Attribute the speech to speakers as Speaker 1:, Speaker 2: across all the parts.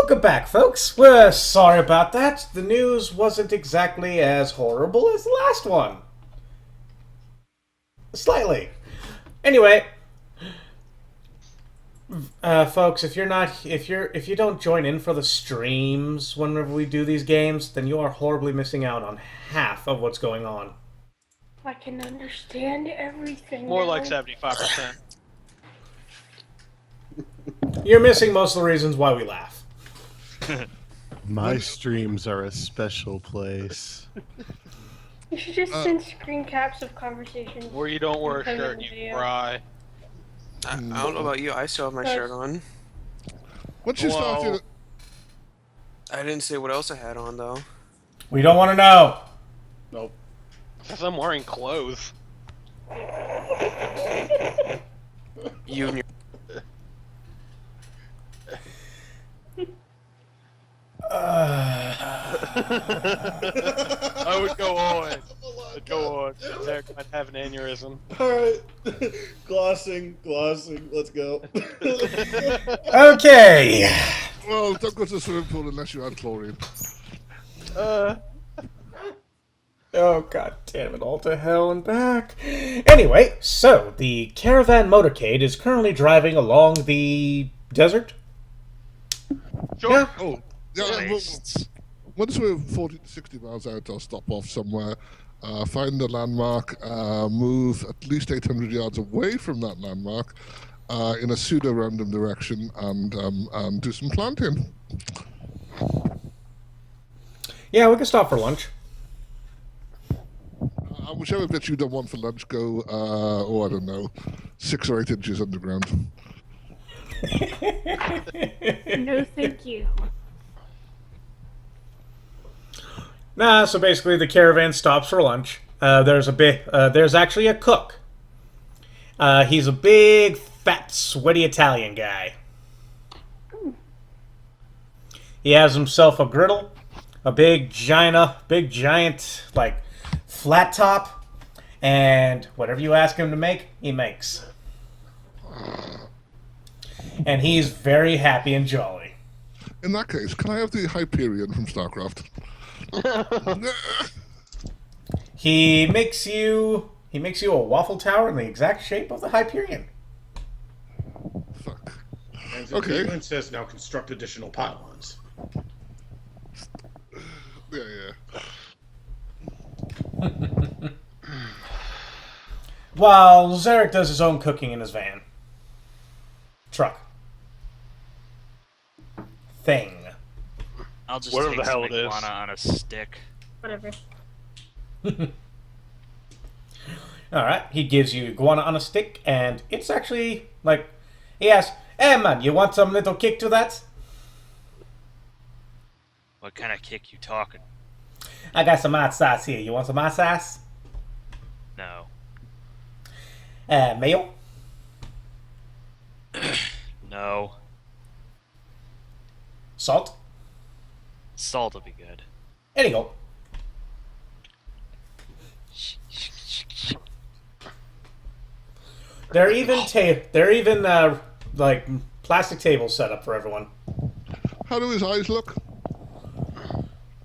Speaker 1: Welcome back, folks. We're sorry about that. The news wasn't exactly as horrible as the last one. Slightly. Anyway, folks, if you don't join in for the streams whenever we do these games, then you are horribly missing out on half of what's going on.
Speaker 2: I can understand everything.
Speaker 3: More
Speaker 2: now.
Speaker 3: like 75%.
Speaker 1: You're missing most of the reasons why we laugh.
Speaker 4: My streams are a special place.
Speaker 2: You should just send screen caps of conversations.
Speaker 3: Where you don't wear a
Speaker 2: Put it
Speaker 3: shirt,
Speaker 2: in
Speaker 3: you
Speaker 2: video.
Speaker 3: cry.
Speaker 5: I don't know about you, I still have my shirt on.
Speaker 6: Once you started...
Speaker 5: I didn't say what else I had on, though.
Speaker 1: We don't want to know.
Speaker 6: Nope.
Speaker 3: Because I'm wearing clothes.
Speaker 5: You and your...
Speaker 3: I would go Owen. I'd go on. Zeriq might have an aneurysm.
Speaker 6: Alright. Glossing. Let's go.
Speaker 1: Okay.
Speaker 6: Well, don't go to the swimming pool unless you had chlorine.
Speaker 1: Oh, god damn it, all to hell and back. Anyway, so the Caravan motorcade is currently driving along the desert.
Speaker 3: Sure.
Speaker 1: Yeah.
Speaker 6: Oh, yeah. Once we're 40 to 60 miles out, I'll stop off somewhere, find a landmark, move at least 800 yards away from that landmark in a pseudo-random direction, and do some planting.
Speaker 1: Yeah, we can stop for lunch.
Speaker 6: Whichever bit you don't want for lunch, go, I don't know, 6 or 8 inches underground.
Speaker 2: No, thank you.
Speaker 1: Nah, so basically the caravan stops for lunch. There's actually a cook. He's a big, fat, sweaty Italian guy. He has himself a griddle, a big giant, like, flat top, and whatever you ask him to make, he makes. And he's very happy and jolly.
Speaker 6: In that case, can I have the Hyperion from StarCraft?
Speaker 1: He makes you a waffle tower in the exact shape of the Hyperion.
Speaker 6: Fuck.
Speaker 7: And
Speaker 6: Okay.
Speaker 7: Cleveland says now construct additional pylons.
Speaker 6: Yeah.
Speaker 1: While Zeriq does his own cooking in his van. Truck. Thing.
Speaker 8: I'll just
Speaker 3: Whatever
Speaker 8: take
Speaker 3: the hell
Speaker 8: some
Speaker 3: it is.
Speaker 8: iguana on a stick.
Speaker 2: Whatever.
Speaker 1: Alright, he gives you iguana on a stick, and it's actually, like, he asks, "Hey man, you want some little kick to that?"
Speaker 8: What kind of kick you talking?
Speaker 1: I got some hot sauce here. You want some hot sauce?
Speaker 8: No.
Speaker 1: Mayo?
Speaker 8: No.
Speaker 1: Salt?
Speaker 8: Salt will be good.
Speaker 1: There you go. They're even like plastic tables set up for everyone.
Speaker 6: How do his eyes look?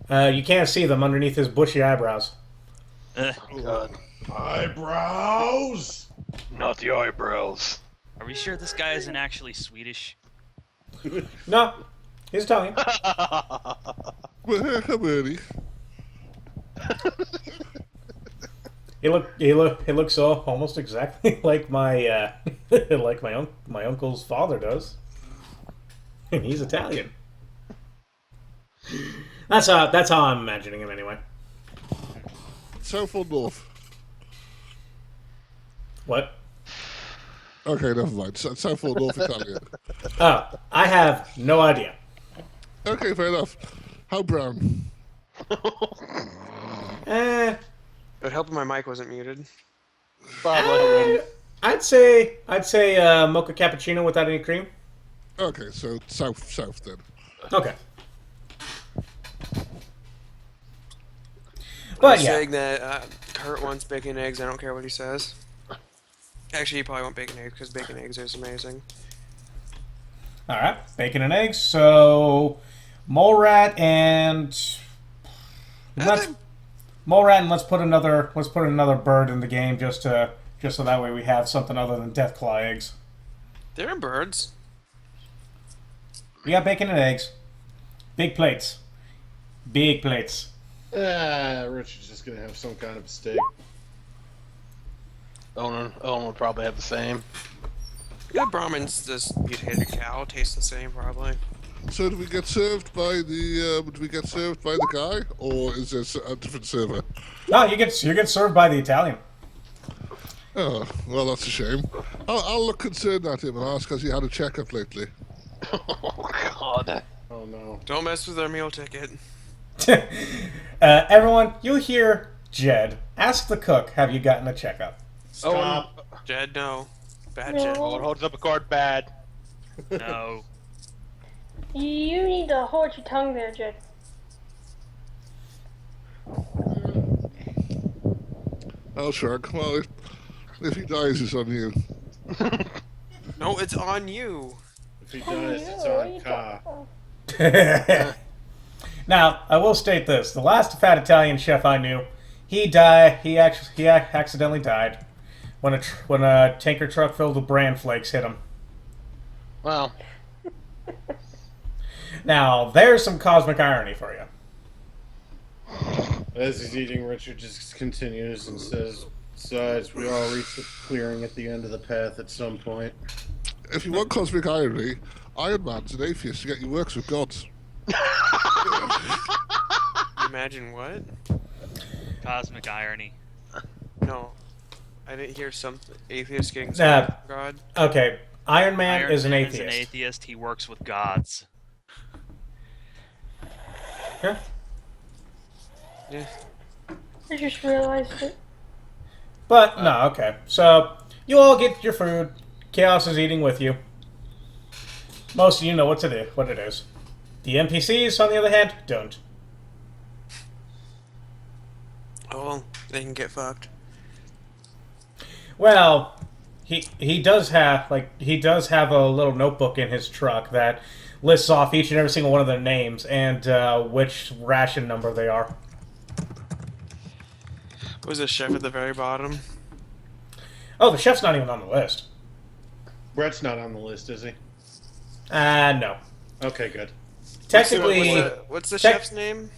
Speaker 1: You can't see them underneath his bushy eyebrows.
Speaker 3: God.
Speaker 7: Eyebrows!
Speaker 3: Not the eyebrows.
Speaker 8: Are we sure this guy isn't actually Swedish?
Speaker 1: No, he's Italian.
Speaker 6: Well, really?
Speaker 1: He looks almost exactly like my my uncle's father does, and he's Italian. That's how I'm imagining him anyway.
Speaker 6: South or north?
Speaker 1: What?
Speaker 6: Okay, never mind. South or north Italian.
Speaker 1: Oh, I have no idea.
Speaker 6: Okay, fair enough. How brown?
Speaker 1: Eh,
Speaker 5: It would help if my mic wasn't muted.
Speaker 1: I'd say mocha cappuccino without any cream.
Speaker 6: Okay, so south then.
Speaker 1: Okay. But
Speaker 5: I'm
Speaker 1: yeah,
Speaker 5: saying that Kurt wants bacon and eggs. I don't care what he says. Actually, you probably want bacon and eggs because bacon and eggs is amazing.
Speaker 1: all right, bacon and eggs. So Mole rat and let's put another bird in the game just so that way we have something other than deathclaw eggs.
Speaker 5: They're birds.
Speaker 1: We got bacon and eggs. Big plates. Big plates.
Speaker 7: Richard's just gonna have some kind of steak.
Speaker 9: Owen will probably have the same.
Speaker 5: Yeah, Brahmin's this mutated cow tastes the same probably.
Speaker 6: So do we get served by the guy, or is this a different server?
Speaker 1: No, you get served by the Italian.
Speaker 6: Oh, well, that's a shame. I'll look concerned at him and ask has he had a checkup lately.
Speaker 9: Oh God.
Speaker 7: Oh no.
Speaker 5: Don't mess with their meal ticket.
Speaker 1: Everyone, you hear Jed. Ask the cook, have you gotten a checkup?
Speaker 7: Stop.
Speaker 5: Jed, no. Bad
Speaker 2: No.
Speaker 5: Jed.
Speaker 9: Owen holds up a card bad.
Speaker 8: No.
Speaker 2: You need to hold your tongue there, Jed.
Speaker 6: I'll shrug. Well, if he dies, it's on you.
Speaker 5: No, it's on you.
Speaker 7: If he does, it's on Ka.
Speaker 1: Now, I will state this: the last fat Italian chef I knew, he died. He accidentally died when a tanker truck filled with bran flakes hit him.
Speaker 9: Well,
Speaker 1: Now, there's some cosmic irony for you.
Speaker 7: As he's eating, Richard just continues and says, "Besides, we all reach the clearing at the end of the path at some point."
Speaker 6: If you want cosmic irony, Iron Man's an atheist, yet he works with gods.
Speaker 5: Imagine what?
Speaker 8: Cosmic irony.
Speaker 5: No. I didn't hear some atheist getting
Speaker 1: Nah.
Speaker 5: some God.
Speaker 1: Okay, Iron Man
Speaker 8: Iron
Speaker 1: is an
Speaker 8: Man
Speaker 1: atheist.
Speaker 8: is an atheist. He works with gods.
Speaker 1: Yeah.
Speaker 5: Yeah.
Speaker 2: I just realized it.
Speaker 1: But no, okay. So you all get your food. Chaos is eating with you. Most of you know what it is. The NPCs, on the other hand, don't.
Speaker 5: Oh, well, they can get fucked.
Speaker 1: Well, he does have a little notebook in his truck that lists off each and every single one of their names and which ration number they are.
Speaker 5: Was the chef at the very bottom?
Speaker 1: Oh, the chef's not even on the list.
Speaker 7: Brett's not on the list, is he?
Speaker 1: No.
Speaker 7: Okay, good.
Speaker 1: Technically,
Speaker 5: What's the chef's name?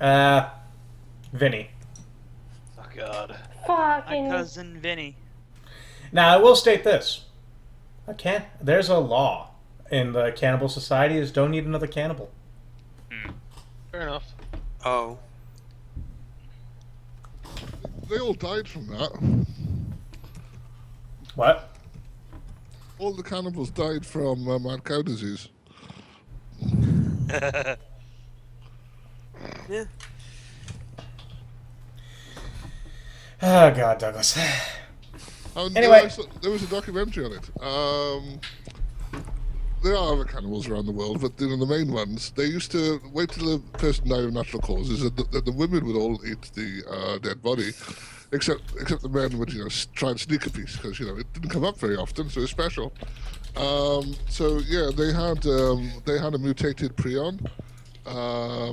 Speaker 1: Vinny.
Speaker 9: oh God.
Speaker 8: My
Speaker 2: Fucking.
Speaker 8: cousin Vinny.
Speaker 1: Now, I will state this. There's a law in the cannibal society is don't need another cannibal.
Speaker 9: Fair enough.
Speaker 5: Oh.
Speaker 6: They all died from that.
Speaker 1: What?
Speaker 6: All the cannibals died from mad cow disease.
Speaker 5: Yeah.
Speaker 1: Oh, God, Douglas.
Speaker 6: Anyway, there was a documentary on it. There are other cannibals around the world, but the main ones, they used to wait till the person died of natural causes, and the women would all eat the dead body, except the men would try and sneak a piece because it didn't come up very often, so it's special. So yeah, they had a mutated prion.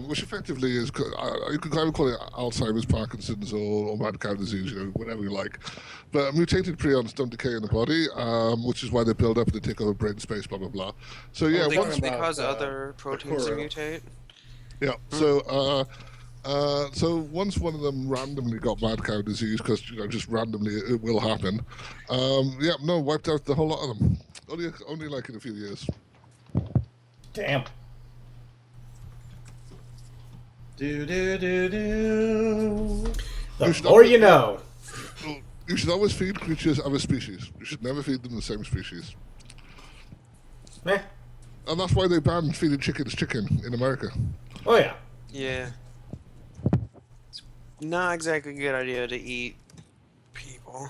Speaker 6: Which effectively is, you could kind of call it Alzheimer's, Parkinson's, or mad cow disease, whatever you like. But mutated prions don't decay in the body, which is why they build up and they take over brain space, blah, blah, blah. So yeah,
Speaker 5: They
Speaker 6: once,
Speaker 5: cause other proteins to
Speaker 7: Koro.
Speaker 5: mutate.
Speaker 6: yeah, so once one of them randomly got mad cow disease, because just randomly it will happen, wiped out the whole lot of them. Only like in a few years.
Speaker 1: Damn.
Speaker 7: Do do do do.
Speaker 1: The more you know.
Speaker 6: You should always feed creatures of a species. You should never feed them the same species.
Speaker 1: Eh.
Speaker 6: And that's why they banned feeding chickens chicken in America.
Speaker 1: Oh, yeah.
Speaker 5: Yeah. It's not exactly a good idea to eat people.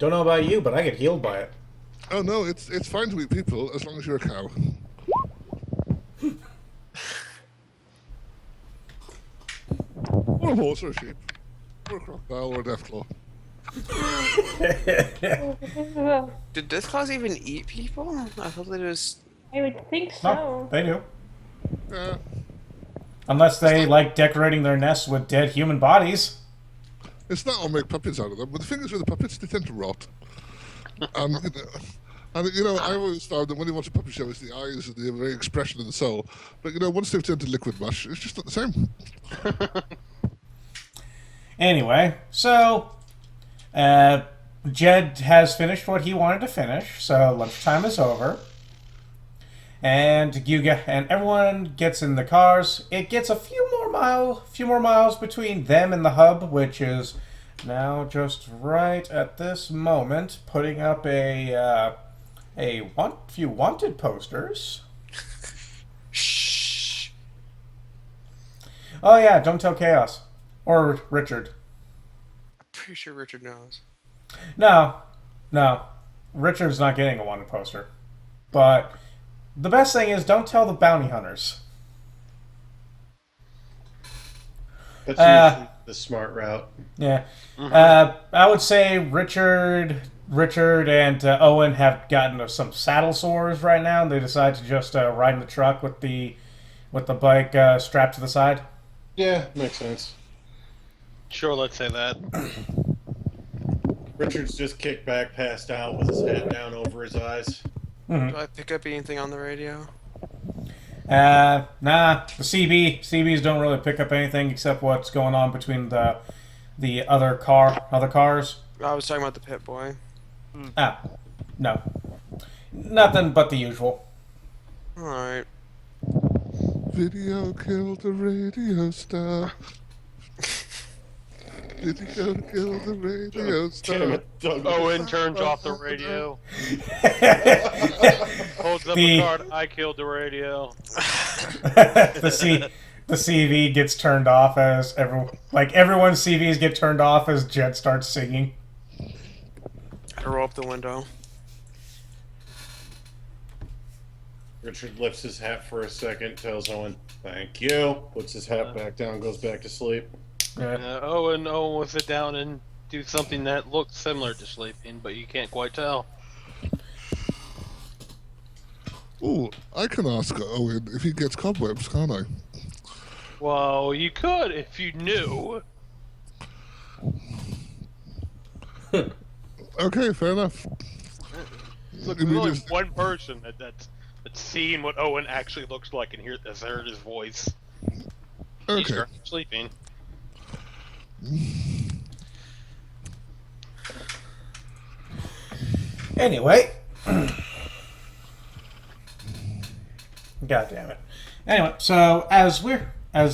Speaker 1: Don't know about you, but I get healed by it.
Speaker 6: Oh no, it's fine to eat people as long as you're a cow. Or a horse or a sheep. Or a crocodile or a deathclaw.
Speaker 2: Well,
Speaker 5: Did Deathclaws even eat people? I thought they just
Speaker 2: I would think
Speaker 1: No,
Speaker 2: so.
Speaker 1: they do.
Speaker 6: Yeah.
Speaker 1: Unless they like decorating their nests with dead human bodies.
Speaker 6: It's not I'll make puppets out of them, but the thing is with the puppets, they tend to rot. I always found that when you watch a puppet show, it's the eyes and the very expression of the soul. But once they've turned to liquid mush, it's just not the same.
Speaker 1: Anyway, so Jed has finished what he wanted to finish, so lunchtime is over. And everyone gets in the cars. It gets a few more miles between them and the hub, which is now just right at this moment putting up few wanted posters.
Speaker 5: Shh.
Speaker 1: Oh yeah, don't tell Chaos or Richard.
Speaker 5: I'm pretty sure Richard knows.
Speaker 1: No, Richard's not getting a wanted poster. But the best thing is, don't tell the bounty hunters.
Speaker 7: That's usually the smart route.
Speaker 1: Yeah. I would say Richard and Owen have gotten some saddle sores right now. And they decide to just ride in the truck with the bike strapped to the side.
Speaker 7: Yeah, makes sense.
Speaker 9: Sure, let's say that.
Speaker 7: Richard's just kicked back, passed out with his head down over his eyes.
Speaker 1: Mm-hmm.
Speaker 5: Do I pick up anything on the radio?
Speaker 1: Nah. The CBs don't really pick up anything except what's going on between the other cars.
Speaker 5: I was talking about the pit boy.
Speaker 1: No. Nothing but the usual.
Speaker 5: Alright.
Speaker 6: Video killed the radio star. Video killed the radio star.
Speaker 7: Damn it, Douglas.
Speaker 9: Owen turns off the radio. Holds up
Speaker 1: The-
Speaker 9: a card. I killed the radio.
Speaker 1: the CV gets turned off as everyone's CVs get turned off as Jed starts singing.
Speaker 5: I roll up the window.
Speaker 7: Richard lifts his hat for a second, tells Owen, "Thank you." Puts his hat back down, goes back to sleep.
Speaker 9: Owen will sit down and do something that looks similar to sleeping, but you can't quite tell.
Speaker 6: Ooh, I can ask Owen if he gets cobwebs, can't I?
Speaker 9: Well, you could if you knew.
Speaker 6: Okay, fair enough.
Speaker 9: Look, there's only one person that's seen what Owen actually looks like and has heard his voice.
Speaker 6: Okay.
Speaker 9: He's sure sleeping.
Speaker 1: Anyway. God damn it. Anyway, so as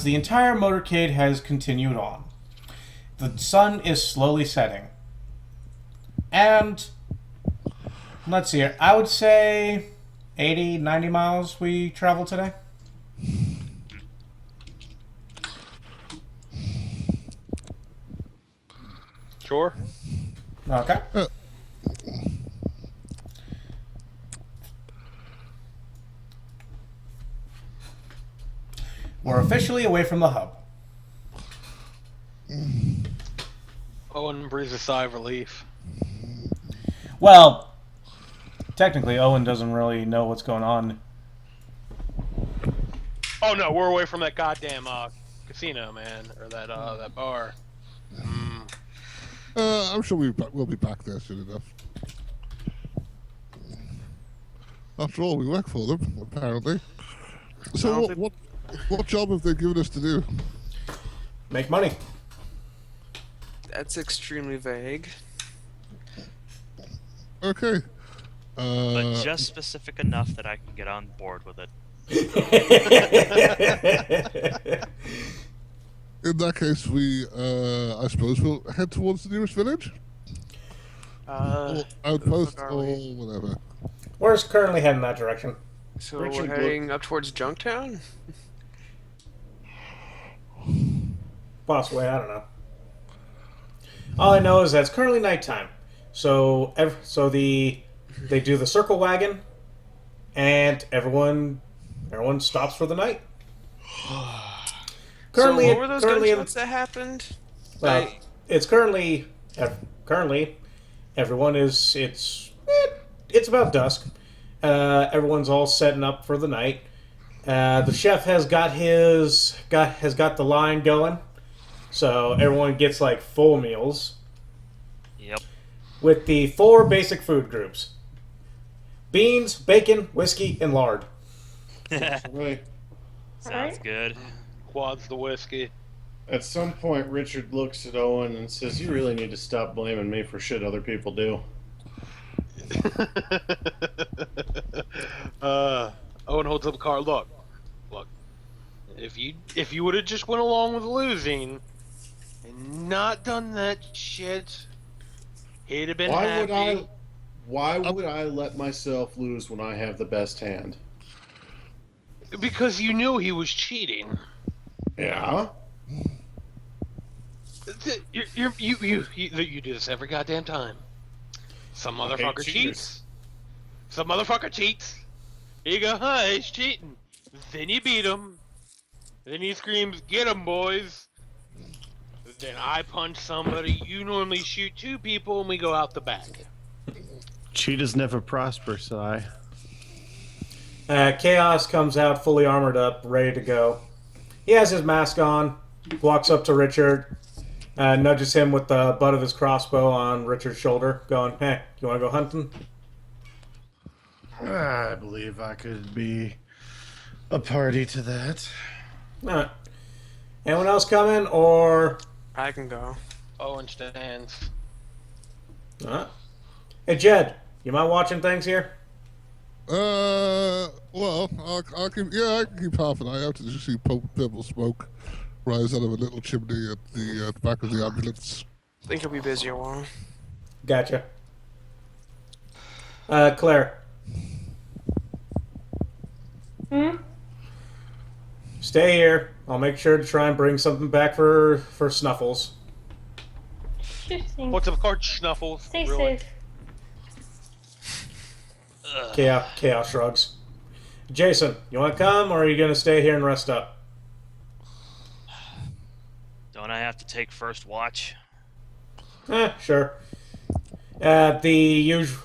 Speaker 1: the entire motorcade has continued on, the sun is slowly setting. And let's see here. I would say 80, 90 miles we traveled today.
Speaker 9: Sure.
Speaker 1: Okay. We're officially away from the hub.
Speaker 9: Owen breathes a sigh of relief.
Speaker 1: Well, technically, Owen doesn't really know what's going on.
Speaker 9: Oh no, we're away from that goddamn casino, man, or that bar.
Speaker 6: I'm sure we'll be back there soon enough. After all, we work for them, apparently. So what job have they given us to do?
Speaker 1: Make money.
Speaker 5: That's extremely vague.
Speaker 6: Okay.
Speaker 8: But just specific enough that I can get on board with it.
Speaker 6: In that case, I suppose we'll head towards the nearest village? Or outpost,
Speaker 5: are
Speaker 6: or
Speaker 5: we?
Speaker 6: whatever.
Speaker 1: We're currently heading that direction.
Speaker 5: So
Speaker 7: Richard
Speaker 5: we're heading up towards Junktown?
Speaker 1: Possibly, I don't know. All I know is that it's currently nighttime. So they do the circle wagon, and everyone stops for the night. Currently,
Speaker 5: so what were those
Speaker 1: currently
Speaker 5: gunshots that happened?
Speaker 1: it's currently everyone is it's about dusk. everyone's all setting up for the night. The chef has got the line going, so everyone gets like full meals.
Speaker 8: Yep.
Speaker 1: With the 4 basic food groups: beans, bacon, whiskey, and lard.
Speaker 7: Right.
Speaker 8: Sounds good.
Speaker 9: Quads the whiskey.
Speaker 7: At some point, Richard looks at Owen and says, "You really need to stop blaming me for shit other people do."
Speaker 9: Owen holds up a card. Look. If you would have just went along with losing and not done that shit, he'd have been happy.
Speaker 7: Why would I let myself lose when I have the best hand?
Speaker 9: Because you knew he was cheating.
Speaker 7: Yeah.
Speaker 9: You do this every goddamn time. Some motherfucker cheats. Some motherfucker cheats. You go, huh, he's cheating. Then you beat him. Then he screams, "Get him, boys." Then I punch somebody. You normally shoot 2 people, and we go out the back.
Speaker 4: Cheetahs never prosper, Si.
Speaker 1: Chaos comes out fully armored up, ready to go. He has his mask on, walks up to Richard, nudges him with the butt of his crossbow on Richard's shoulder, going, "Hey, you want to go hunting?"
Speaker 4: I believe I could be a party to that.
Speaker 1: All right. Anyone else coming, or...
Speaker 5: I can go.
Speaker 9: Owen stands.
Speaker 1: All right. Hey, Jed, you mind watching things here?
Speaker 6: Well, I can keep half an eye out to see purple smoke rise out of a little chimney at the back of the ambulance.
Speaker 5: I think he'll be busy a while.
Speaker 1: Gotcha. Claire. Stay here. I'll make sure to try and bring something back for Snuffles.
Speaker 2: Sure thing.
Speaker 9: What's up, card Snuffles?
Speaker 2: Stay
Speaker 9: Really?
Speaker 2: safe.
Speaker 1: Chaos shrugs. Jason, you want to come, or are you going to stay here and rest up?
Speaker 8: Don't I have to take first watch?
Speaker 1: Sure. The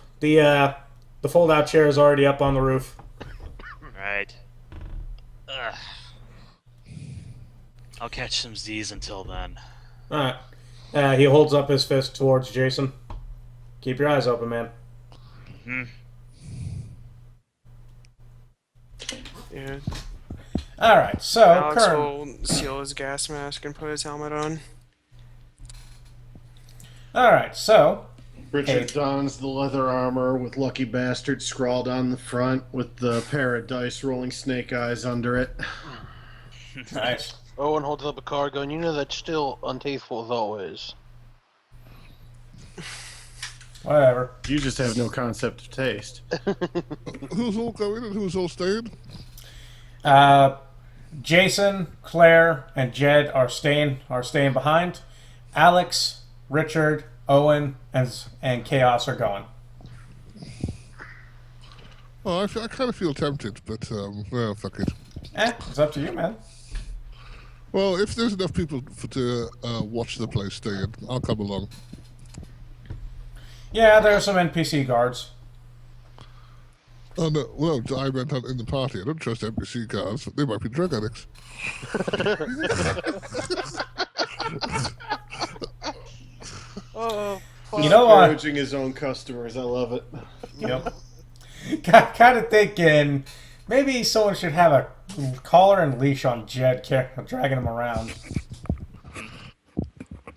Speaker 1: fold-out chair is already up on the roof.
Speaker 8: Right. Ugh. I'll catch some Z's until then.
Speaker 1: All right. He holds up his fist towards Jason. Keep your eyes open, man.
Speaker 8: Hmm.
Speaker 5: Yeah.
Speaker 1: All right. So,
Speaker 5: Alex
Speaker 1: Kern.
Speaker 5: will seal his gas mask and put his helmet on.
Speaker 1: All right. So,
Speaker 7: Richard dons the leather armor with "Lucky Bastard" scrawled on the front with the pair of dice rolling snake eyes under it.
Speaker 1: nice.
Speaker 9: Owen holds up a card going, "You know that's still untasteful as always."
Speaker 1: Whatever.
Speaker 4: You just have no concept of taste.
Speaker 6: Who's all going and who's all staying?
Speaker 1: Jason, Claire, and Jed are staying behind. Alex, Richard, Owen, and Chaos are going.
Speaker 6: Oh, I kind of feel tempted, but well, fuck it.
Speaker 1: It's up to you, man.
Speaker 6: Well, if there's enough people to watch the place stay in, I'll come along.
Speaker 1: Yeah, there are some NPC guards.
Speaker 6: Oh no, well, I meant in the party. I don't trust NPC guards. They might be drug addicts.
Speaker 9: Oh,
Speaker 1: You know what?
Speaker 7: Encouraging his own customers. I love it.
Speaker 1: Yep. Kind of thinking maybe someone should have a collar and leash on Jed, dragging him around.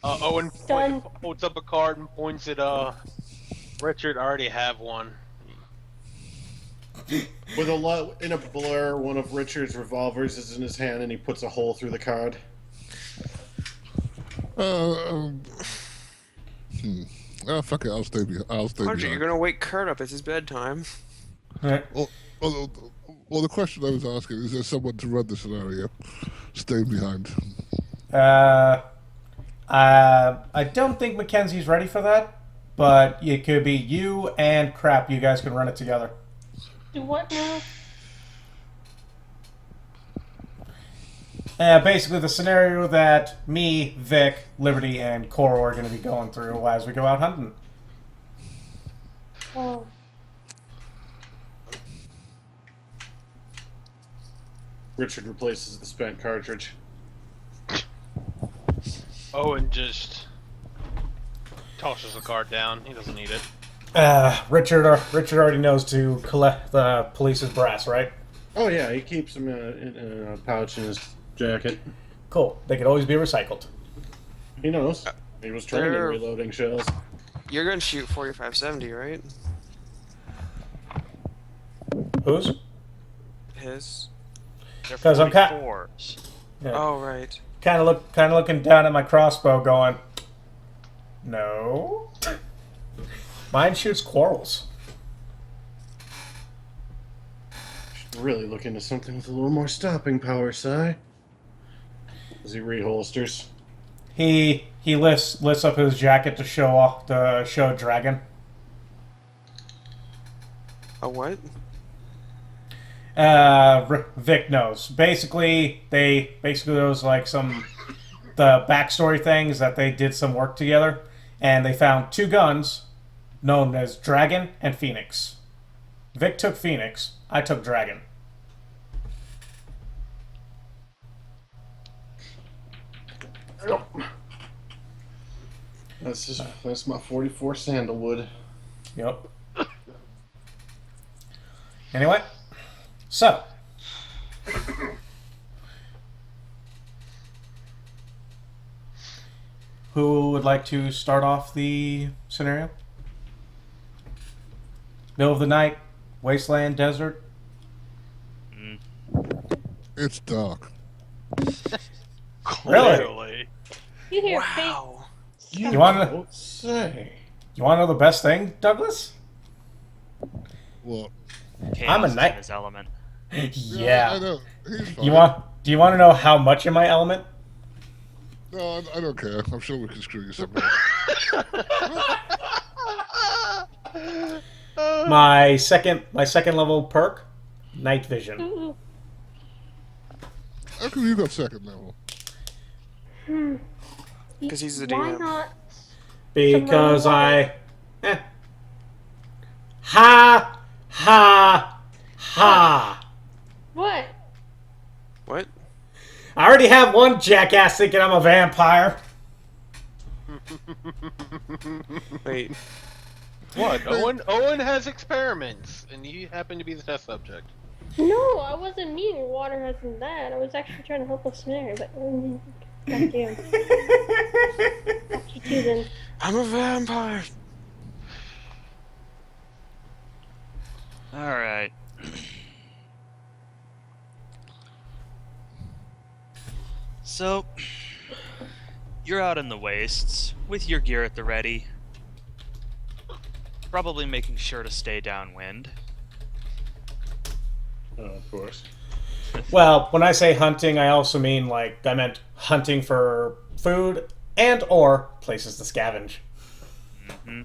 Speaker 9: Owen
Speaker 2: Done.
Speaker 9: holds up a card and points at Richard. I already have one.
Speaker 7: With in a blur, one of Richard's revolvers is in his hand, and he puts a hole through the card.
Speaker 6: Oh, fuck it. I'll stay
Speaker 5: Roger, you're
Speaker 6: behind.
Speaker 5: gonna wake Kurt up. It's his bedtime.
Speaker 6: Well, the question I was asking is there someone to run the scenario? Stay behind.
Speaker 1: I don't think MacKenzie's ready for that, but it could be you and Crap. You guys can run it together.
Speaker 2: Do what now?
Speaker 1: Basically, the scenario that me, Vic, Liberty, and Koro are going to be going through as we go out hunting.
Speaker 2: Oh.
Speaker 7: Richard replaces the spent cartridge.
Speaker 9: Owen just tosses the card down. He doesn't need it.
Speaker 1: Richard already knows to collect the police's brass, right?
Speaker 7: Oh yeah, he keeps them in a pouch in his jacket.
Speaker 1: Cool. They could always be recycled.
Speaker 7: He knows. He was trained in
Speaker 5: They're-
Speaker 7: reloading shells.
Speaker 5: You're gonna shoot 4570, right?
Speaker 1: Whose?
Speaker 5: His.
Speaker 8: They're
Speaker 1: 'Cause I'm
Speaker 8: 44s.
Speaker 1: Yeah.
Speaker 5: Oh, right.
Speaker 1: Kind of looking down at my crossbow, going, no. Mine shoots quarrels.
Speaker 7: Should really look into something with a little more stopping power, Si. As he reholsters.
Speaker 1: He lifts up his jacket to show dragon.
Speaker 5: A what?
Speaker 1: Vic knows. Basically, there was like the backstory things that they did some work together, and they found two guns known as Dragon and Phoenix. Vic took Phoenix. I took Dragon.
Speaker 7: That's my 44 sandalwood.
Speaker 1: Yep. Anyway, so who would like to start off the scenario? Middle of the night, wasteland, desert.
Speaker 6: It's dark.
Speaker 1: Really?
Speaker 2: You hear
Speaker 5: Wow.
Speaker 1: You want to
Speaker 7: Don't say.
Speaker 1: know the best thing, Douglas?
Speaker 6: What?
Speaker 8: Chaos
Speaker 1: I'm a
Speaker 8: is in
Speaker 1: knight.
Speaker 8: his element.
Speaker 6: I
Speaker 1: Yeah.
Speaker 6: know. He's fine.
Speaker 1: Do you want to know how much in my element?
Speaker 6: No, I don't care. I'm sure we can screw you somehow.
Speaker 1: My second level perk, night vision.
Speaker 2: Ooh.
Speaker 6: How come you got second level?
Speaker 5: Because he's the
Speaker 2: Why
Speaker 5: DM.
Speaker 2: not?
Speaker 1: Because ha ha.
Speaker 2: What?
Speaker 5: What?
Speaker 1: I already have one jackass thinking I'm a vampire.
Speaker 5: Wait.
Speaker 9: What? Owen has experiments, and you happen to be the test subject.
Speaker 2: No, I wasn't meaning water hasn't that. I was actually trying to help us snare, but goddamn. Fuck you too then.
Speaker 5: I'm a vampire.
Speaker 8: Alright. So, you're out in the wastes, with your gear at the ready. Probably making sure to stay downwind.
Speaker 7: Oh, of course.
Speaker 1: Well, when I say hunting, I also mean I meant hunting for food and or places to scavenge.
Speaker 8: Mm-hmm.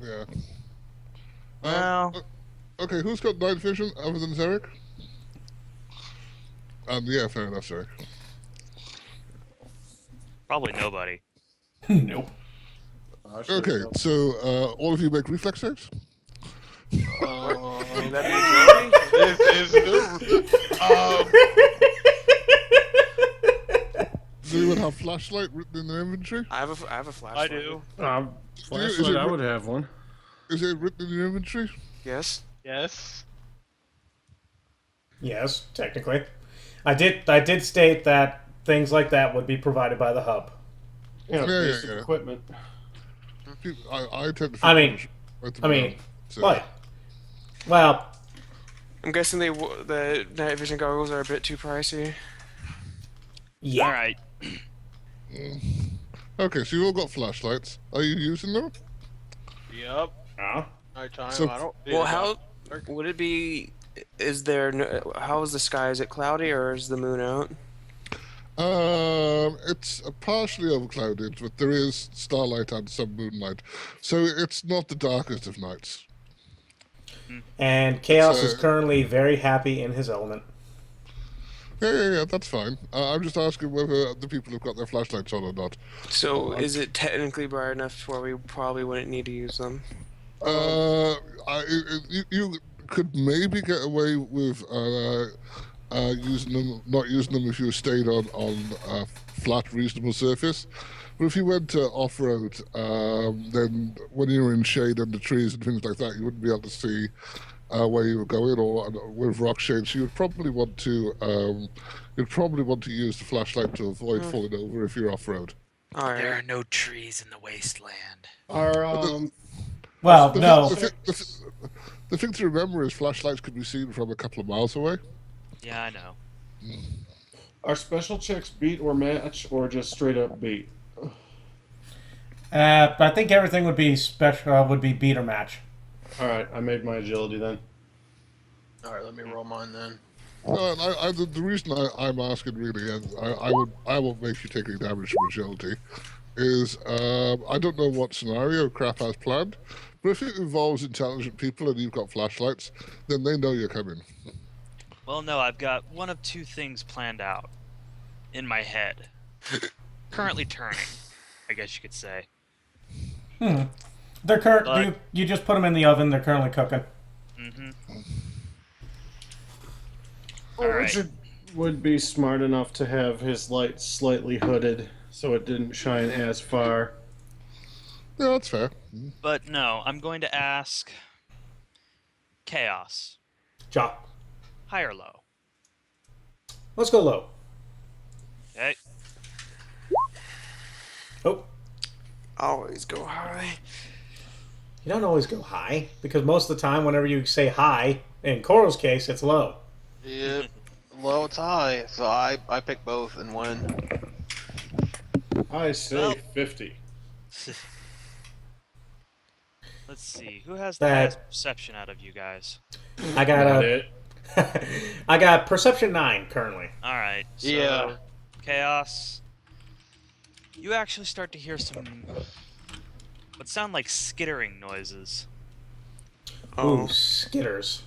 Speaker 6: Yeah.
Speaker 8: Well,
Speaker 6: Okay, who's got night vision other than Zeriq? Yeah, fair enough, Zeriq.
Speaker 8: probably nobody.
Speaker 1: Nope.
Speaker 6: Okay, so all of you make reflex saves?
Speaker 5: That'd be a
Speaker 9: This is
Speaker 6: Does anyone have flashlight written in their inventory?
Speaker 5: I have a flashlight.
Speaker 3: I do.
Speaker 7: Flashlight, I would have one.
Speaker 6: Is it written in your inventory?
Speaker 5: Yes.
Speaker 9: yes.
Speaker 1: Yes, technically. I did state that things like that would be provided by the hub.
Speaker 7: Yeah,
Speaker 6: Yeah,
Speaker 7: basic
Speaker 6: yeah.
Speaker 7: equipment.
Speaker 6: I tend to.
Speaker 1: I mean,
Speaker 6: write them
Speaker 1: I mean,
Speaker 6: down, so-
Speaker 1: what? Well,
Speaker 5: I'm guessing the night vision goggles are a bit too pricey.
Speaker 1: yeah.
Speaker 8: Alright.
Speaker 6: Okay, so you all got flashlights. Are you using them?
Speaker 9: Yep.
Speaker 7: Huh?
Speaker 9: Nighttime.
Speaker 6: So-
Speaker 9: I don't.
Speaker 5: Well, how would it be? Is there? How is the sky? Is it cloudy or is the moon out?
Speaker 6: It's partially overclouded, but there is starlight and some moonlight, so it's not the darkest of nights.
Speaker 1: And Chaos
Speaker 6: So-
Speaker 1: is currently very happy in his element.
Speaker 6: Yeah, that's fine. I'm just asking whether the people have got their flashlights on or not.
Speaker 5: So is it technically bright enough to where we probably wouldn't need to use them?
Speaker 6: You could maybe get away with using them, not using them if you stayed on a flat, reasonable surface. But if you went to off-road, then when you were in shade under trees and things like that, you wouldn't be able to see where you were going, or with rock shade. So you'd probably want to use the flashlight to avoid falling over if you're off-road.
Speaker 5: All right.
Speaker 10: There are no trees in the wasteland.
Speaker 1: Well,
Speaker 6: The
Speaker 1: no.
Speaker 6: the thing to remember is flashlights could be seen from a couple of miles away.
Speaker 8: Yeah, I know.
Speaker 7: Are special checks beat or match, or just straight up beat?
Speaker 1: I think everything would be special. Would be beat or match.
Speaker 7: All right, I made my agility then.
Speaker 9: All right, let me roll mine then.
Speaker 6: The reason I'm asking really, and I won't make you take any damage from agility, is I don't know what scenario Crap has planned, but if it involves intelligent people and you've got flashlights, then they know you're coming.
Speaker 8: Well, no, I've got one of two things planned out in my head. Currently turning, I guess you could say.
Speaker 1: They're you just put them in the oven. They're currently cooking.
Speaker 8: Mm-hmm.
Speaker 7: Richard would be smart enough to have his light slightly hooded so it didn't shine as far.
Speaker 6: Yeah, that's fair.
Speaker 8: But no, I'm going to ask Chaos.
Speaker 1: Jock.
Speaker 8: High or low?
Speaker 1: Let's go low.
Speaker 8: Okay.
Speaker 1: Oh.
Speaker 5: Always go high.
Speaker 1: You don't always go high, because most of the time, whenever you say high, in Koro's case, it's low.
Speaker 9: Yep. Low, it's high. So I pick both and win.
Speaker 7: I say 50.
Speaker 8: Let's see. Who has the highest perception out of you guys?
Speaker 1: I got I got perception 9 currently.
Speaker 8: All right. So,
Speaker 9: Yeah.
Speaker 8: Chaos. You actually start to hear some what sound like skittering noises.
Speaker 1: Ooh, skitters.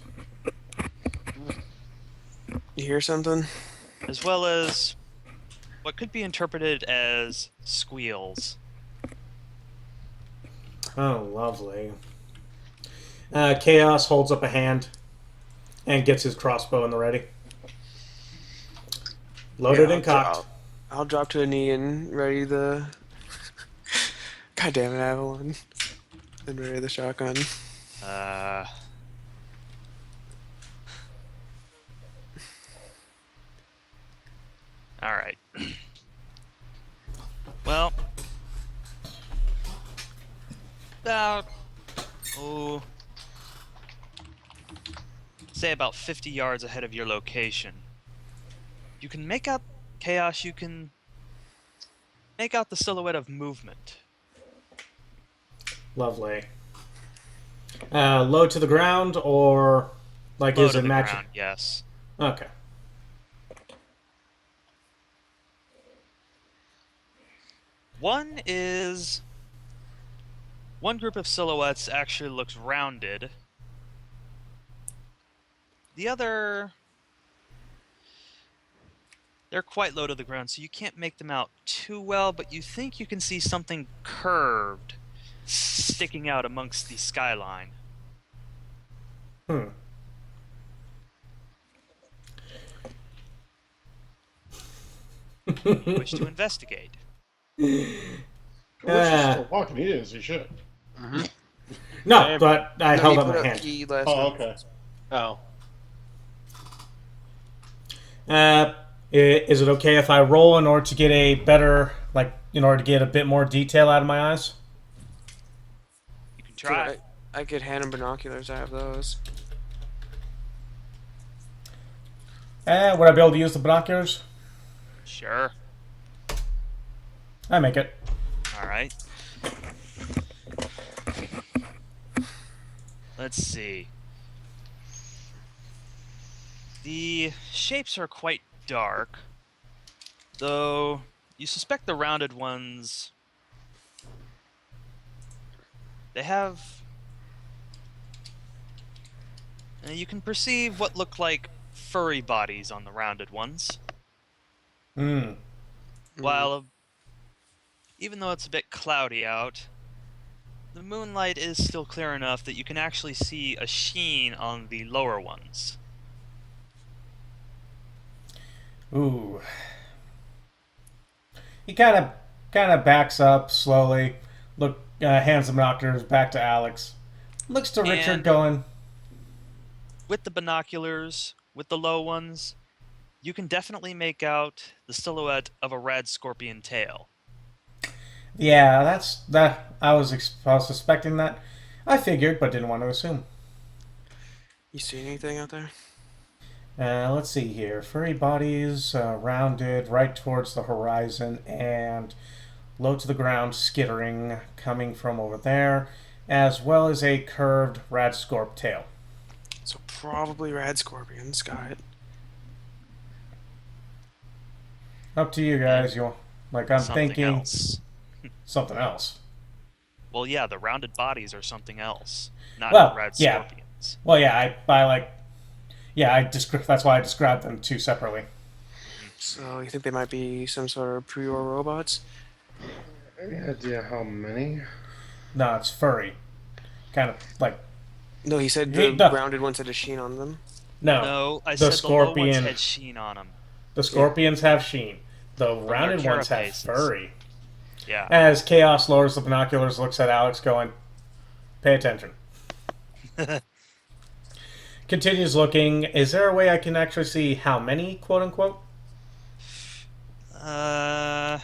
Speaker 5: You hear something?
Speaker 8: As well as what could be interpreted as squeals.
Speaker 1: Oh, lovely. Chaos holds up a hand and gets his crossbow in the ready. Loaded and cocked.
Speaker 5: I'll drop to a knee and ready the... God damn it, I have one. And ready the shotgun.
Speaker 8: Alright. Well... About... say about 50 yards ahead of your location. You can make out... Chaos, you can... make out the silhouette of movement.
Speaker 1: Lovely. Low to the ground, or... like,
Speaker 8: Low
Speaker 1: is
Speaker 8: to
Speaker 1: it
Speaker 8: the
Speaker 1: matching?
Speaker 8: ground, yes.
Speaker 1: Okay.
Speaker 8: One group of silhouettes actually looks rounded. The other... they're quite low to the ground, so you can't make them out too well, but you think you can see something curved sticking out amongst the skyline.
Speaker 1: Hmm.
Speaker 8: You wish to investigate.
Speaker 7: Richard's still walking. He didn't see shit.
Speaker 1: No, but I held up my hand.
Speaker 7: Okay.
Speaker 9: Oh.
Speaker 1: Is it okay if I roll in order to get a better, like, in order to get a bit more detail out of my eyes?
Speaker 8: You can try.
Speaker 5: Dude, I could hand him binoculars, I have those.
Speaker 1: Would I be able to use the binoculars?
Speaker 8: Sure.
Speaker 1: I make it.
Speaker 8: Alright. Let's see. The shapes are quite dark, though you suspect the rounded ones... they have... you can perceive what look like furry bodies on the rounded ones. While, even though it's a bit cloudy out, the moonlight is still clear enough that you can actually see a sheen on the lower ones.
Speaker 1: Ooh. He kind of backs up slowly. Hands the binoculars back to Alex. Looks to Richard,
Speaker 8: And-
Speaker 1: going,
Speaker 8: With the binoculars, with the low ones, you can definitely make out the silhouette of a red scorpion tail.
Speaker 1: "Yeah, that. I was suspecting that. I figured, but didn't want to assume."
Speaker 5: You see anything out there?
Speaker 1: Let's see here. Furry bodies, rounded, right towards the horizon, and low to the ground, skittering, coming from over there, as well as a curved radscorp tail.
Speaker 5: So probably rad scorpions. Got it.
Speaker 1: Up to you guys. I'm
Speaker 8: Something
Speaker 1: thinking
Speaker 8: else.
Speaker 1: something else.
Speaker 8: Well, yeah, the rounded bodies are something else, not
Speaker 1: Well,
Speaker 8: red
Speaker 1: yeah.
Speaker 8: scorpions.
Speaker 1: Well, yeah, that's why I described them two separately.
Speaker 5: So you think they might be some sort of pre-war robots?
Speaker 7: Any idea how many?
Speaker 1: No, it's furry. Kind of like
Speaker 5: No, he said
Speaker 1: Hey,
Speaker 5: the
Speaker 1: no.
Speaker 5: rounded ones had a sheen on them.
Speaker 8: No, I
Speaker 1: the
Speaker 8: said the low ones
Speaker 1: scorpion.
Speaker 8: had sheen on them.
Speaker 1: The scorpions have sheen. The rounded
Speaker 8: their
Speaker 1: ones have
Speaker 8: carapaces.
Speaker 1: furry.
Speaker 8: Yeah.
Speaker 1: As Chaos lowers the binoculars, looks at Alex, going, "Pay attention." Continues looking. Is there a way I can actually see how many, quote unquote,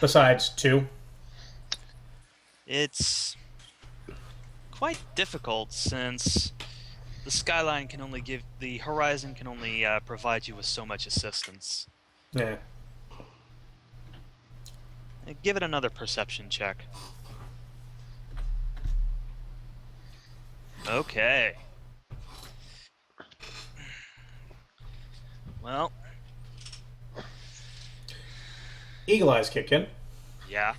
Speaker 1: besides two?
Speaker 8: It's quite difficult since the horizon can only provide you with so much assistance.
Speaker 1: Yeah.
Speaker 8: Give it another perception check. Okay. Well,
Speaker 1: Eagle eyes kick in.
Speaker 8: yeah.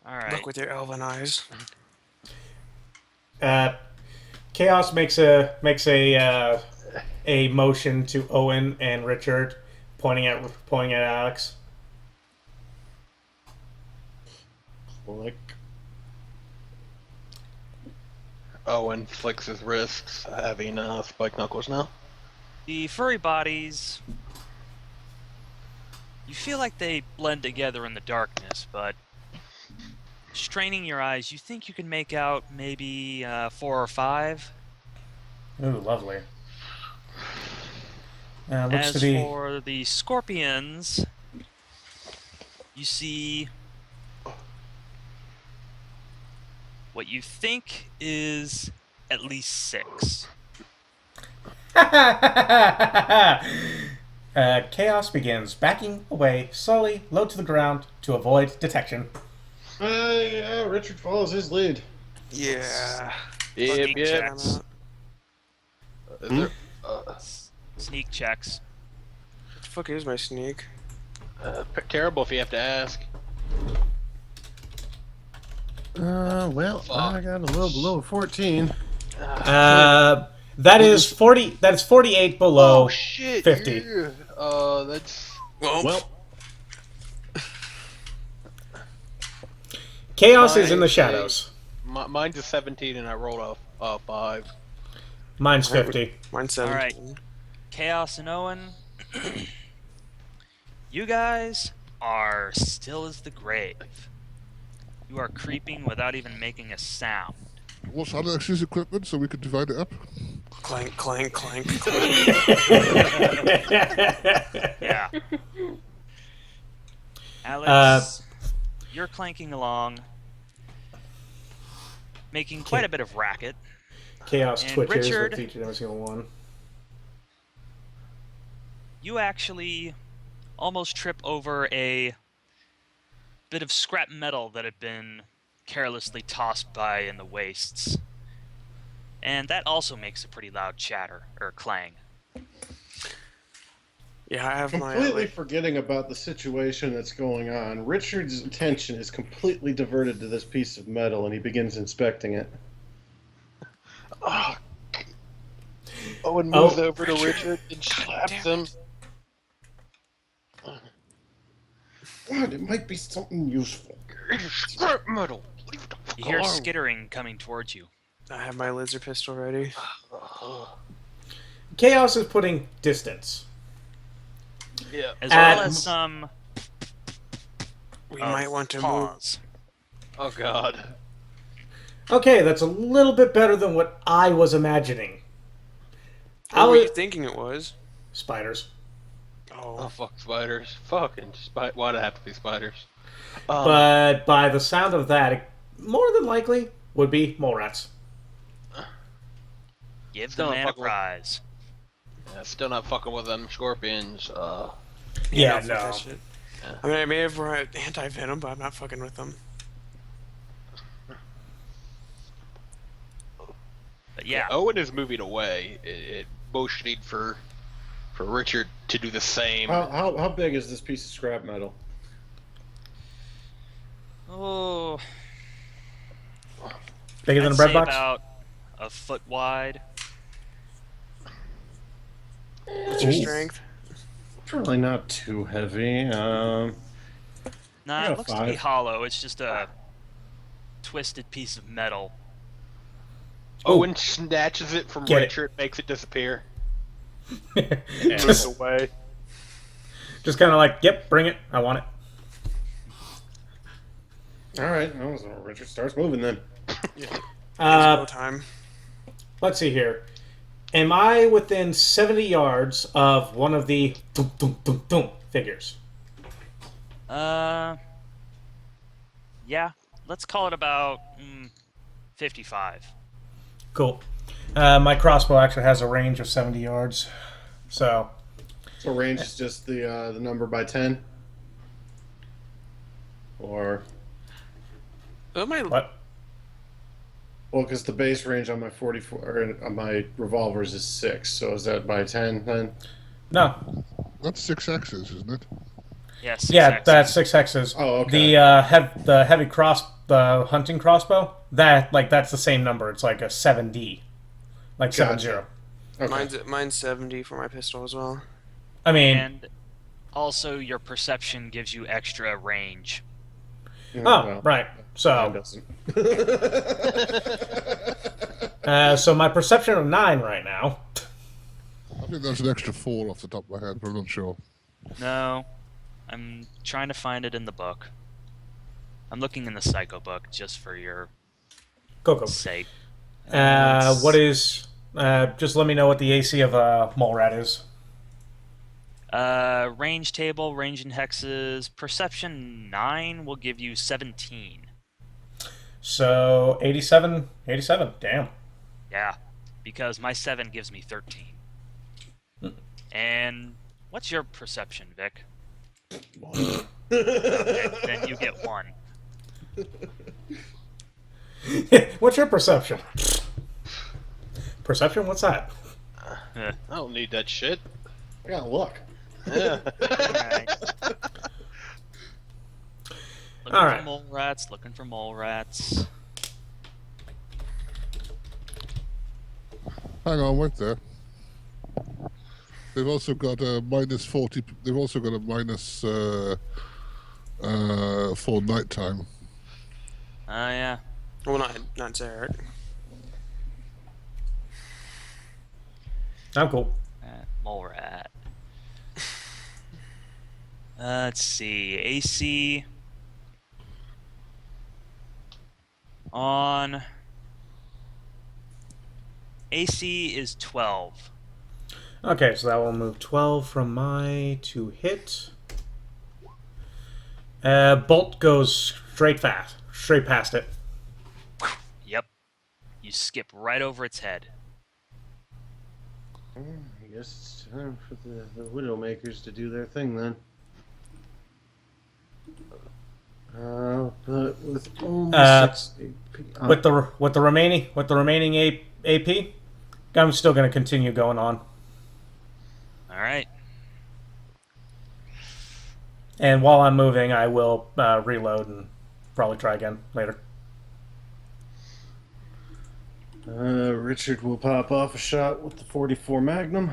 Speaker 8: All right.
Speaker 5: Look with your elven eyes.
Speaker 1: Chaos makes a motion to Owen and Richard, pointing at Alex.
Speaker 7: Click.
Speaker 9: Owen flicks his wrists, having spike knuckles now.
Speaker 8: The furry bodies, you feel like they blend together in the darkness, but straining your eyes, you think you can make out maybe 4 or 5.
Speaker 1: Ooh, lovely. Looks
Speaker 8: As
Speaker 1: to be.
Speaker 8: for the scorpions, you see what you think is at least 6.
Speaker 1: Chaos begins backing away slowly, low to the ground, to avoid detection.
Speaker 7: Yeah, Richard follows his lead.
Speaker 5: Yeah.
Speaker 9: Yep,
Speaker 8: Sneak
Speaker 9: yep.
Speaker 8: checks.
Speaker 9: Is there,
Speaker 8: Sneak checks.
Speaker 5: What the fuck is my sneak?
Speaker 9: terrible if you have to ask.
Speaker 7: Well, I got a little below 14.
Speaker 1: That is 40. That is 48 below
Speaker 9: Oh shit!
Speaker 1: 50.
Speaker 9: Yeah. That's
Speaker 7: Well,
Speaker 1: Chaos is in the
Speaker 9: Mine
Speaker 1: shadows.
Speaker 9: mine's a 17, and I rolled a 5.
Speaker 1: Mine's 50.
Speaker 5: Mine's 17.
Speaker 8: Alright. Chaos and Owen, you guys are still as the grave. You are creeping without even making a sound.
Speaker 6: What's Alex's equipment so we can divide it up?
Speaker 5: Clank, clank, clank, clank.
Speaker 8: Yeah. Alex, you're clanking along, making quite a bit of racket.
Speaker 1: Chaos
Speaker 8: And
Speaker 1: twitches
Speaker 8: Richard-
Speaker 1: with each and every single one.
Speaker 8: You actually almost trip over a bit of scrap metal that had been carelessly tossed by in the wastes. And that also makes a pretty loud chatter, or clang.
Speaker 5: Yeah, I have my.
Speaker 7: completely forgetting about the situation that's going on, Richard's attention is completely diverted to this piece of metal, and he begins inspecting it.
Speaker 9: Oh. Owen moves
Speaker 1: Oh,
Speaker 9: over to Richard and slaps him.
Speaker 7: God, it might be something useful.
Speaker 9: Scrap metal. Leave the
Speaker 8: You hear skittering coming towards you.
Speaker 5: I have my laser pistol ready.
Speaker 1: Chaos is putting distance.
Speaker 9: Yeah.
Speaker 8: As well as some
Speaker 5: We might want to
Speaker 8: pause.
Speaker 9: Oh god.
Speaker 1: Okay, that's a little bit better than what I was imagining.
Speaker 5: What were you thinking it was?
Speaker 1: Spiders.
Speaker 9: Oh fuck spiders. Fucking why'd it have to be spiders?
Speaker 1: But by the sound of that, it more than likely would be mole rats.
Speaker 8: Give
Speaker 9: Still
Speaker 8: the man a
Speaker 9: not fucking with-
Speaker 8: prize.
Speaker 9: Yeah, still not fucking with them scorpions.
Speaker 1: Yeah,
Speaker 5: fuck
Speaker 1: no.
Speaker 5: that shit. I mean, I may have brought anti-venom, but I'm not fucking with them.
Speaker 8: But yeah,
Speaker 9: Owen is moving away. It motioning for Richard to do the same.
Speaker 7: How big is this piece of scrap metal?
Speaker 8: oh,
Speaker 1: Bigger than
Speaker 8: I'd
Speaker 1: a bread
Speaker 8: say
Speaker 1: box?
Speaker 8: about a foot wide.
Speaker 5: What's your strength?
Speaker 7: It's really not too heavy.
Speaker 8: Nah,
Speaker 7: Yeah,
Speaker 8: it looks to be
Speaker 7: 5.
Speaker 8: hollow. It's just a twisted piece of metal.
Speaker 9: Owen snatches it from
Speaker 1: Get it.
Speaker 9: Richard, makes it disappear.
Speaker 1: Just,
Speaker 9: Moves away.
Speaker 1: just kind of like, yep, bring it. I want it.
Speaker 7: All right, so Richard starts moving then.
Speaker 5: No time.
Speaker 1: Let's see here. Am I within 70 yards of one of the dum, dum, dum, dum figures?
Speaker 8: Yeah, let's call it about 55.
Speaker 1: Cool. My crossbow actually has a range of 70 yards. So
Speaker 7: range is just the number by 10? Or...
Speaker 1: what?
Speaker 7: Well, because the base range on my 44 or on my revolvers is 6, so is that by 10 then?
Speaker 1: No.
Speaker 6: That's 6 X's, isn't it?
Speaker 8: Yeah,
Speaker 1: That's 6 hexes.
Speaker 7: Oh, okay.
Speaker 1: The heavy the hunting crossbow, that's the same number. It's like a 7D. Like 70.
Speaker 7: Gotcha. Okay.
Speaker 5: Mine's 70 for my pistol as well.
Speaker 1: I mean,
Speaker 8: And also, your perception gives you extra range.
Speaker 7: Yeah,
Speaker 1: oh,
Speaker 7: well,
Speaker 1: right.
Speaker 7: mine
Speaker 1: So,
Speaker 7: doesn't.
Speaker 1: so my perception of 9 right now.
Speaker 6: I think that's an extra 4 off the top of my head, but I'm not sure.
Speaker 8: No, I'm trying to find it in the book. I'm looking in the Psycho book just for your
Speaker 1: Coco.
Speaker 8: sake.
Speaker 1: What is... just let me know what the AC of a mole rat is.
Speaker 8: Range table, range in hexes. Perception 9 will give you 17.
Speaker 1: So, 87. 87. Damn.
Speaker 8: Yeah, because my 7 gives me 13. And what's your perception, Vic?
Speaker 7: 1.
Speaker 8: Okay, then you get 1.
Speaker 1: What's your perception? Perception? What's that?
Speaker 9: I don't need that shit.
Speaker 7: I gotta look.
Speaker 9: Yeah.
Speaker 8: Alright. Looking
Speaker 1: Alright.
Speaker 8: for mole rats, looking for mole rats.
Speaker 6: Hang on, wait there. They've also got a minus 40. They've also got a minus for nighttime.
Speaker 8: Yeah.
Speaker 5: Well, not Zeriq.
Speaker 1: I'm cool.
Speaker 8: Mole rat. Let's see. AC on AC is 12.
Speaker 1: Okay, so that will move 12 from my to hit. Bolt goes straight past it.
Speaker 8: Yep. You skip right over its head.
Speaker 7: I guess it's time for the Widowmakers to do their thing then. But with only 6 AP.
Speaker 1: With the remaining AP, I'm still going to continue going on.
Speaker 8: All right.
Speaker 1: And while I'm moving, I will reload and probably try again later.
Speaker 7: Richard will pop off a shot with the 44 Magnum.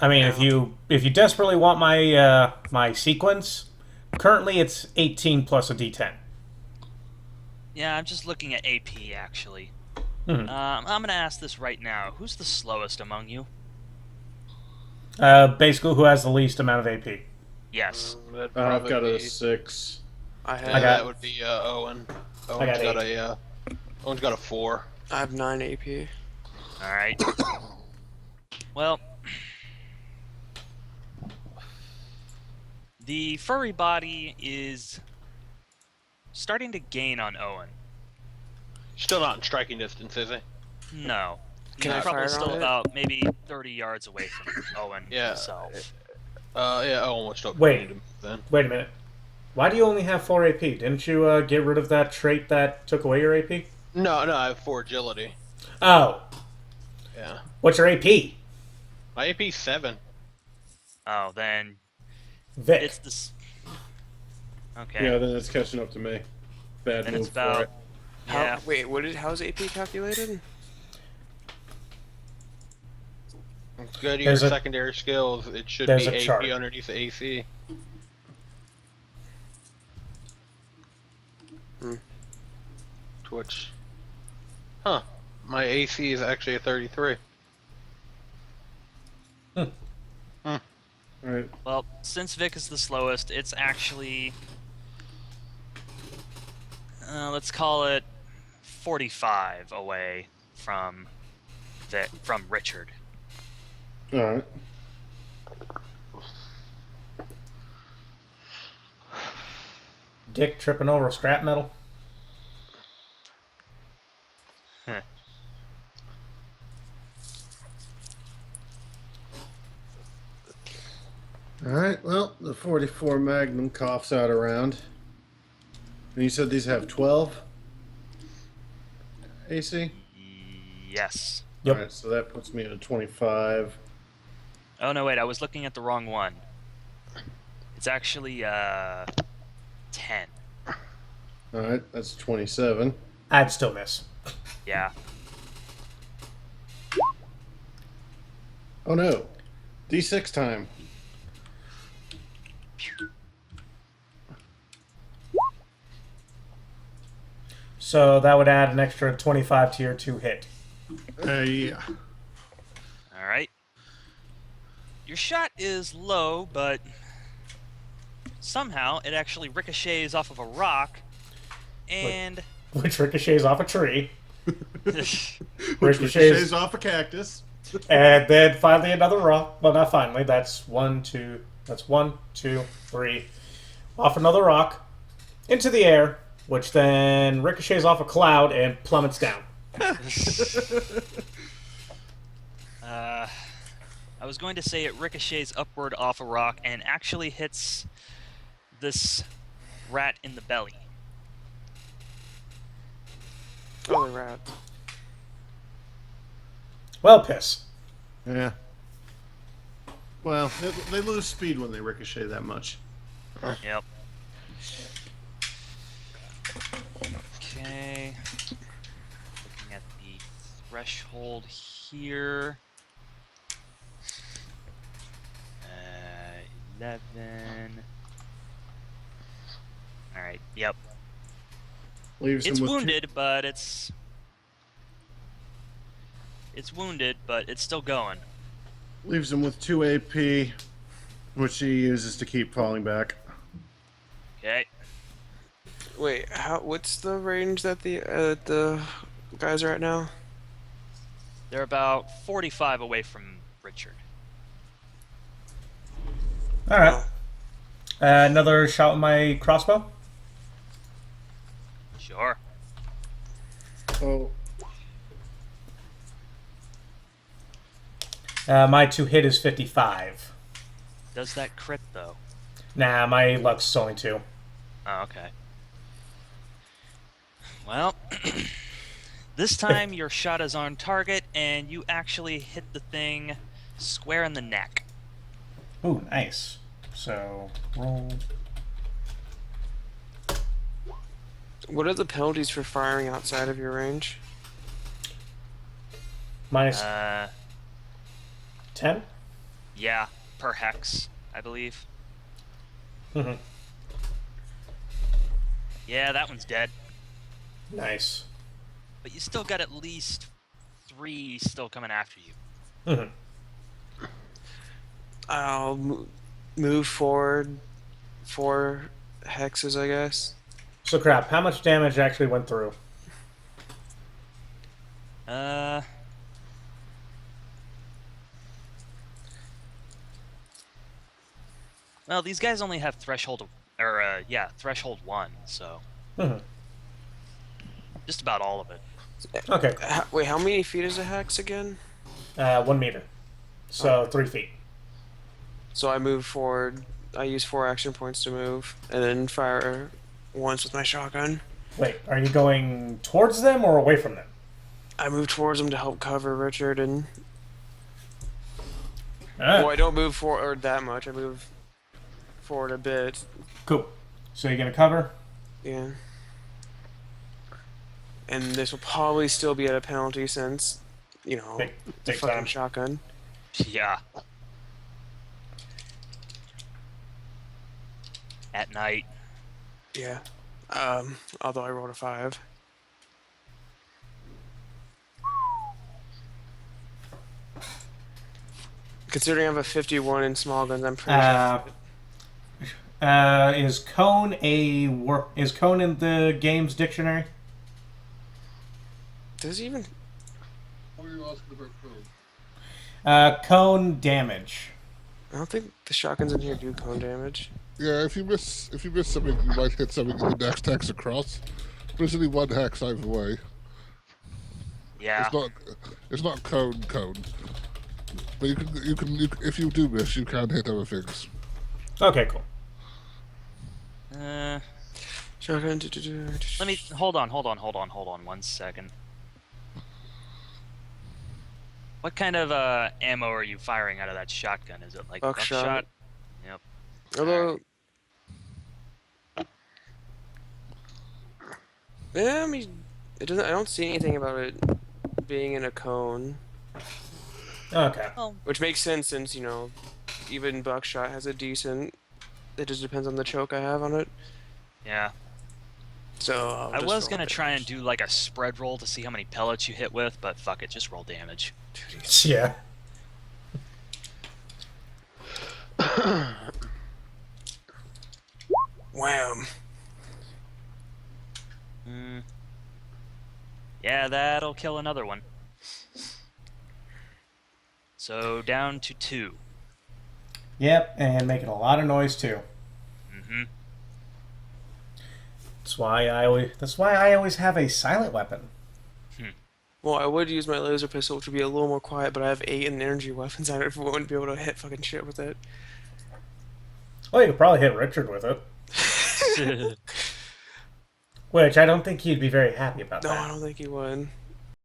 Speaker 1: I mean, if you desperately want my my sequence, currently it's 18 plus a D10.
Speaker 8: Yeah, I'm just looking at AP actually.
Speaker 1: Mhm.
Speaker 8: I'm gonna ask this right now. Who's the slowest among you?
Speaker 1: Basically, who has the least amount of AP?
Speaker 8: Yes.
Speaker 9: That'd
Speaker 7: I've
Speaker 9: probably
Speaker 7: got a
Speaker 9: be,
Speaker 7: 6.
Speaker 5: I have
Speaker 9: yeah,
Speaker 1: got-
Speaker 9: that would be Owen.
Speaker 1: I got
Speaker 9: Owen's got a 4.
Speaker 5: I have 9 AP.
Speaker 8: All right. Well, the furry body is starting to gain on Owen.
Speaker 9: Still not in striking distance, is he?
Speaker 8: No.
Speaker 5: Can
Speaker 8: He's
Speaker 5: I
Speaker 8: probably
Speaker 5: fire
Speaker 8: still
Speaker 5: on it?
Speaker 8: about maybe 30 yards away from Owen
Speaker 9: Yeah.
Speaker 8: himself.
Speaker 9: Yeah, Owen will still
Speaker 1: Wait.
Speaker 9: continue to move then.
Speaker 1: Wait a minute. Why do you only have 4 AP? Didn't you get rid of that trait that took away your AP?
Speaker 9: No, I have 4 agility.
Speaker 1: Oh.
Speaker 9: Yeah.
Speaker 1: What's your AP?
Speaker 9: My AP's 7.
Speaker 8: Oh, then
Speaker 1: Vic.
Speaker 8: it's this. Okay.
Speaker 7: Yeah, then it's catching up to me. Bad
Speaker 8: Then
Speaker 7: move
Speaker 8: it's
Speaker 7: for
Speaker 8: about.
Speaker 7: it.
Speaker 8: Yeah.
Speaker 5: Wait, how's AP calculated?
Speaker 9: Go to your
Speaker 1: There's a-
Speaker 9: secondary skills. It should
Speaker 1: there's
Speaker 9: be
Speaker 1: a
Speaker 9: AP
Speaker 1: chart.
Speaker 9: underneath the AC.
Speaker 5: Hmm.
Speaker 9: To which, huh? My AC is actually a 33.
Speaker 7: Alright.
Speaker 8: Well, since Vic is the slowest, it's actually. Let's call it 45 away from Richard.
Speaker 7: Alright.
Speaker 1: Dick tripping over scrap metal.
Speaker 7: Alright, well, the 44 Magnum coughs out around. And you said these have 12 AC?
Speaker 8: Yes.
Speaker 1: Yep.
Speaker 7: Alright, so that puts me at a 25.
Speaker 8: Oh no, wait, I was looking at the wrong one. It's actually 10.
Speaker 7: Alright, that's 27.
Speaker 1: I'd still miss.
Speaker 8: Yeah.
Speaker 7: Oh no. D6 time.
Speaker 1: So that would add an extra 25 to your 2 hit.
Speaker 7: Yeah.
Speaker 8: All right. Your shot is low, but somehow it actually ricochets off of a rock, and
Speaker 1: Which ricochets off a tree.
Speaker 7: Which
Speaker 1: Ricochets.
Speaker 7: ricochets off a cactus.
Speaker 1: And then finally another rock. Well, not finally. That's 1, 2. That's 1, 2, 3. Off another rock. Into the air. Which then ricochets off a cloud and plummets down.
Speaker 8: I was going to say it ricochets upward off a rock and actually hits this rat in the belly.
Speaker 5: Oh, the rat.
Speaker 1: Well, piss.
Speaker 7: Yeah. Well, they lose speed when they ricochet that much.
Speaker 8: Yep. Okay. Looking at the threshold here. 11. Alright, yep.
Speaker 7: Leaves
Speaker 8: It's
Speaker 7: him with
Speaker 8: wounded, but it's wounded, but it's still going.
Speaker 7: leaves him with 2 AP, which he uses to keep falling back.
Speaker 8: Okay.
Speaker 5: Wait, what's the range that the guys are at now?
Speaker 8: They're about 45 away from Richard.
Speaker 1: Alright. Another shot with my crossbow.
Speaker 8: Sure.
Speaker 7: Oh,
Speaker 1: My 2 hit is 55.
Speaker 8: Does that crit, though?
Speaker 1: Nah, my luck's is only 2.
Speaker 8: Oh, okay. Well, this time your shot is on target, and you actually hit the thing square in the neck.
Speaker 1: Ooh, nice. So, roll.
Speaker 5: What are the penalties for firing outside of your range?
Speaker 1: Minus
Speaker 8: Uh,
Speaker 1: 10?
Speaker 8: yeah, per hex, I believe.
Speaker 1: Mhm.
Speaker 8: Yeah, that one's dead.
Speaker 1: Nice.
Speaker 8: But you still got at least 3 still coming after you.
Speaker 1: Mm-hmm.
Speaker 5: I'll move forward 4 hexes, I guess.
Speaker 1: So, Crap, how much damage actually went through?
Speaker 8: Well, these guys only have threshold, threshold 1, so
Speaker 1: Mm-hmm.
Speaker 8: just about all of it.
Speaker 1: Okay.
Speaker 5: Wait, how many feet is a hex again?
Speaker 1: 1 meter. So 3 feet.
Speaker 5: So I move forward. I use 4 action points to move, and then fire once with my shotgun.
Speaker 1: Wait, are you going towards them or away from them?
Speaker 5: I move towards them to help cover Richard, and
Speaker 1: Alright.
Speaker 5: well, I don't move forward that much. I move forward a bit.
Speaker 1: Cool. So you're gonna cover?
Speaker 5: Yeah. And this will probably still be at a penalty since, you know, the
Speaker 1: Take
Speaker 5: fucking
Speaker 1: time.
Speaker 5: shotgun.
Speaker 8: Yeah. At night.
Speaker 5: Yeah. Although I rolled a 5. Considering I have a 51 in small guns, I'm pretty sure.
Speaker 1: Is cone is cone in the game's dictionary?
Speaker 5: Does he even?
Speaker 6: What are you asking about code?
Speaker 1: Cone damage.
Speaker 5: I don't think the shotguns in here do cone damage.
Speaker 6: Yeah, if you miss something, you might hit something in the next hex across. But there's only 1 hex either way.
Speaker 8: Yeah.
Speaker 6: It's not cone. But you can if you do miss, you can hit other things.
Speaker 1: Okay, cool.
Speaker 5: Shotgun.
Speaker 8: Let me hold on 1 second. What kind of ammo are you firing out of that shotgun? Is it like buckshot? Yep.
Speaker 5: Although, yeah, I mean, it doesn't. I don't see anything about it being in a cone.
Speaker 1: Okay.
Speaker 8: Well,
Speaker 5: Which makes sense since, you know, even buckshot has a decent. It just depends on the choke I have on it.
Speaker 8: yeah.
Speaker 5: So
Speaker 8: I
Speaker 5: just
Speaker 8: was
Speaker 5: roll
Speaker 8: gonna try and
Speaker 5: damage.
Speaker 8: do like a spread roll to see how many pellets you hit with, but fuck it, just roll damage.
Speaker 1: Yeah.
Speaker 5: Wham!
Speaker 8: Yeah, that'll kill another one. So down to 2.
Speaker 1: Yep, and making a lot of noise too.
Speaker 8: Mm-hmm.
Speaker 1: That's why I always have a silent weapon.
Speaker 5: Well, I would use my laser pistol, which would be a little more quiet, but I have 8 in energy weapons. I wouldn't be able to hit fucking shit with it.
Speaker 1: Well, you could probably hit Richard with it. Which I don't think he'd be very happy about
Speaker 5: No,
Speaker 1: that.
Speaker 5: I don't think he would.